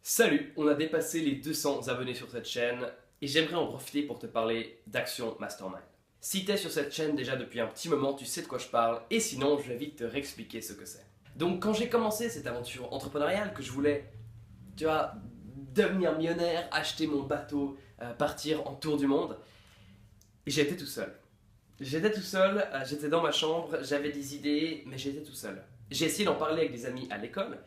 Salut, on a dépassé les 200 abonnés sur cette chaîne et j'aimerais en profiter pour te parler d'Action Mastermind. Si t'es sur cette chaîne déjà depuis un petit moment, tu sais de quoi je parle et sinon je vais vite te réexpliquer ce que c'est. Donc quand j'ai commencé cette aventure entrepreneuriale que je voulais, tu vois, devenir millionnaire, acheter mon bateau, partir en tour du monde, j'étais tout seul. J'étais dans ma chambre, j'avais des idées, mais j'étais tout seul. J'ai essayé d'en parler avec des amis à l'école,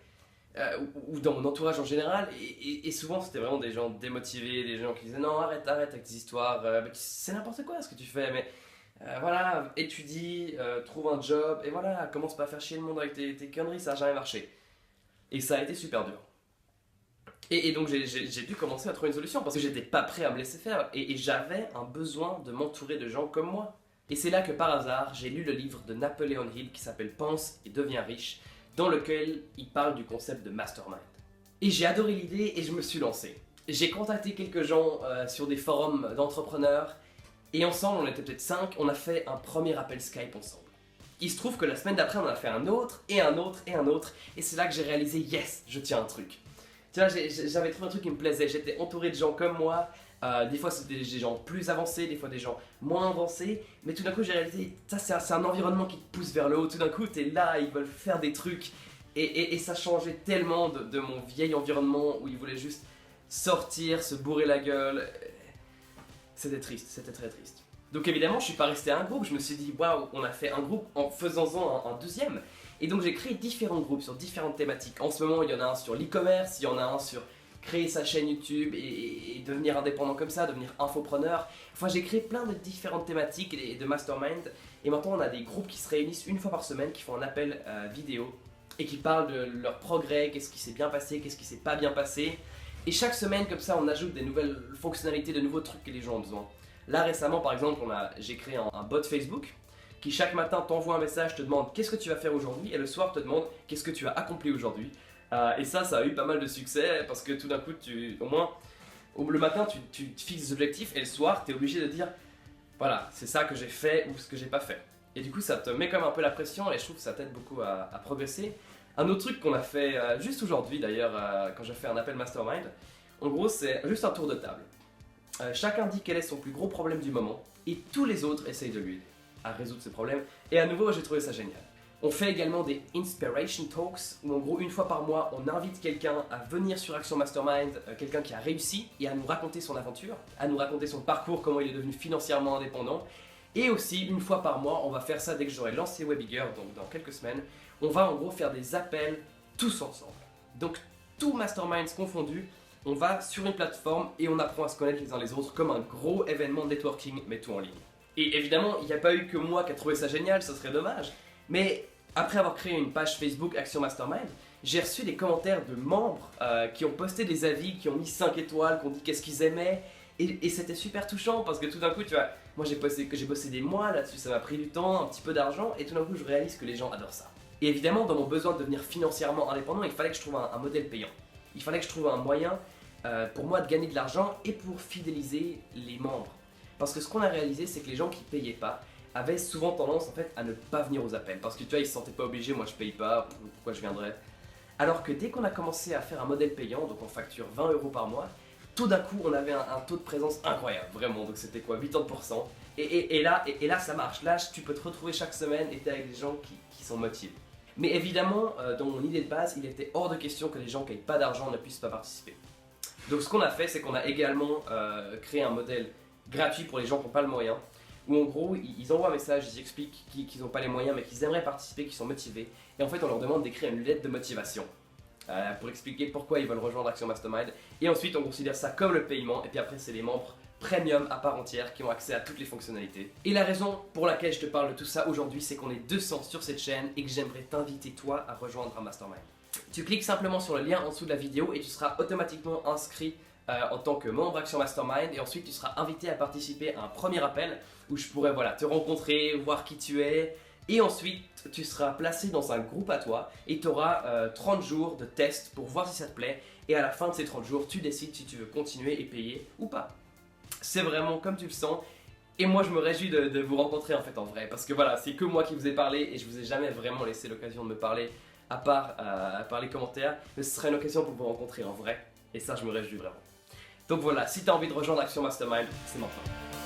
ou dans mon entourage en général, et souvent c'était vraiment des gens démotivés, des gens qui disaient non, arrête avec tes histoires, c'est n'importe quoi ce que tu fais, mais voilà, étudie, trouve un job, et voilà, commence pas à faire chier le monde avec tes conneries, ça a jamais marché. Et ça a été super dur. Et donc j'ai dû commencer à trouver une solution parce que j'étais pas prêt à me laisser faire et j'avais un besoin de m'entourer de gens comme moi. Et c'est là que par hasard, j'ai lu le livre de Napoleon Hill qui s'appelle Pense et deviens riche, dans lequel il parle du concept de mastermind. Et j'ai adoré l'idée et je me suis lancé. J'ai contacté quelques gens sur des forums d'entrepreneurs et ensemble, on était peut-être 5, on a fait un premier appel Skype ensemble. Il se trouve que la semaine d'après, on en a fait un autre et un autre et un autre et c'est là que j'ai réalisé, yes, je tiens un truc. Tu vois, j'avais trouvé un truc qui me plaisait, j'étais entouré de gens comme moi, des fois c'était des gens plus avancés, des fois des gens moins avancés, mais tout d'un coup j'ai réalisé, ça c'est un environnement qui te pousse vers le haut, tout d'un coup t'es là, ils veulent faire des trucs, et ça changeait tellement de mon vieil environnement où ils voulaient juste sortir, se bourrer la gueule, c'était triste, c'était très triste. Donc évidemment je suis pas resté à un groupe, je me suis dit waouh, on a fait un groupe en faisant-en un deuxième. Et donc j'ai créé différents groupes sur différentes thématiques. En ce moment il y en a un sur l'e-commerce, il y en a un sur créer sa chaîne YouTube et devenir indépendant comme ça, devenir infopreneur. Enfin j'ai créé plein de différentes thématiques et de mastermind. Et maintenant on a des groupes qui se réunissent une fois par semaine, qui font un appel vidéo et qui parlent de leur progrès, qu'est-ce qui s'est bien passé, qu'est-ce qui s'est pas bien passé. Et chaque semaine comme ça on ajoute des nouvelles fonctionnalités, de nouveaux trucs que les gens ont besoin. Là récemment par exemple j'ai créé un bot Facebook qui chaque matin t'envoie un message, te demande qu'est-ce que tu vas faire aujourd'hui et le soir te demande qu'est-ce que tu as accompli aujourd'hui. Et ça a eu pas mal de succès parce que tout d'un coup, le matin tu te fixes des objectifs et le soir tu es obligé de dire voilà, c'est ça que j'ai fait ou ce que j'ai pas fait. Et du coup ça te met comme un peu la pression et je trouve que ça t'aide beaucoup à progresser. Un autre truc qu'on a fait juste aujourd'hui d'ailleurs quand j'ai fait un appel mastermind, en gros c'est juste un tour de table. Chacun dit quel est son plus gros problème du moment et tous les autres essayent de lui aider à résoudre ses problèmes. Et à nouveau, j'ai trouvé ça génial. On fait également des Inspiration Talks où en gros, une fois par mois, on invite quelqu'un à venir sur Action Mastermind, quelqu'un qui a réussi et à nous raconter son aventure, à nous raconter son parcours, comment il est devenu financièrement indépendant. Et aussi, une fois par mois, on va faire ça dès que j'aurai lancé Webigger, donc dans quelques semaines, on va en gros faire des appels tous ensemble. Donc, tout Masterminds confondu, on va sur une plateforme et on apprend à se connaître les uns les autres comme un gros événement de networking, mais tout en ligne. Et évidemment, il n'y a pas eu que moi qui a trouvé ça génial, ce serait dommage. Mais après avoir créé une page Facebook Action Mastermind, j'ai reçu des commentaires de membres qui ont posté des avis, qui ont mis 5 étoiles, qui ont dit qu'est-ce qu'ils aimaient. Et c'était super touchant parce que tout d'un coup, tu vois, moi j'ai bossé des mois là-dessus, ça m'a pris du temps, un petit peu d'argent, et tout d'un coup je réalise que les gens adorent ça. Et évidemment, dans mon besoin de devenir financièrement indépendant, il fallait que je trouve un modèle payant. Il fallait que je trouve un moyen pour moi de gagner de l'argent et pour fidéliser les membres. Parce que ce qu'on a réalisé, c'est que les gens qui payaient pas avaient souvent tendance en fait à ne pas venir aux appels. Parce que tu vois, ils se sentaient pas obligés, moi je paye pas, pourquoi je viendrais. Alors que dès qu'on a commencé à faire un modèle payant, donc on facture 20 € par mois, tout d'un coup on avait un taux de présence incroyable, vraiment. Donc c'était quoi, 80%. Et là ça marche. Là tu peux te retrouver chaque semaine et t'es avec des gens qui sont motivés. Mais évidemment, dans mon idée de base, il était hors de question que les gens qui n'aient pas d'argent ne puissent pas participer. Donc ce qu'on a fait, c'est qu'on a également créé un modèle gratuit pour les gens qui n'ont pas le moyen, où en gros ils envoient un message, ils expliquent qu'ils n'ont pas les moyens mais qu'ils aimeraient participer, qu'ils sont motivés, et en fait on leur demande d'écrire une lettre de motivation pour expliquer pourquoi ils veulent rejoindre Action Mastermind, et ensuite on considère ça comme le paiement, et puis après c'est les membres premium à part entière qui ont accès à toutes les fonctionnalités. Et la raison pour laquelle je te parle de tout ça aujourd'hui, c'est qu'on est 200 sur cette chaîne et que j'aimerais t'inviter toi à rejoindre un Mastermind. Tu cliques simplement sur le lien en dessous de la vidéo et tu seras automatiquement inscrit en tant que membre Action Mastermind, et ensuite tu seras invité à participer à un premier appel où je pourrais te rencontrer, voir qui tu es, et ensuite tu seras placé dans un groupe à toi et tu auras 30 jours de test pour voir si ça te plaît, et à la fin de ces 30 jours tu décides si tu veux continuer et payer ou pas. C'est vraiment comme tu le sens. Et moi je me réjouis de vous rencontrer en fait en vrai, parce que voilà, c'est que moi qui vous ai parlé et je vous ai jamais vraiment laissé l'occasion de me parler à part les commentaires, mais ce serait une occasion pour vous rencontrer en vrai. Et ça, je me réjouis vraiment. Donc voilà, si tu as envie de rejoindre Action Mastermind, c'est maintenant.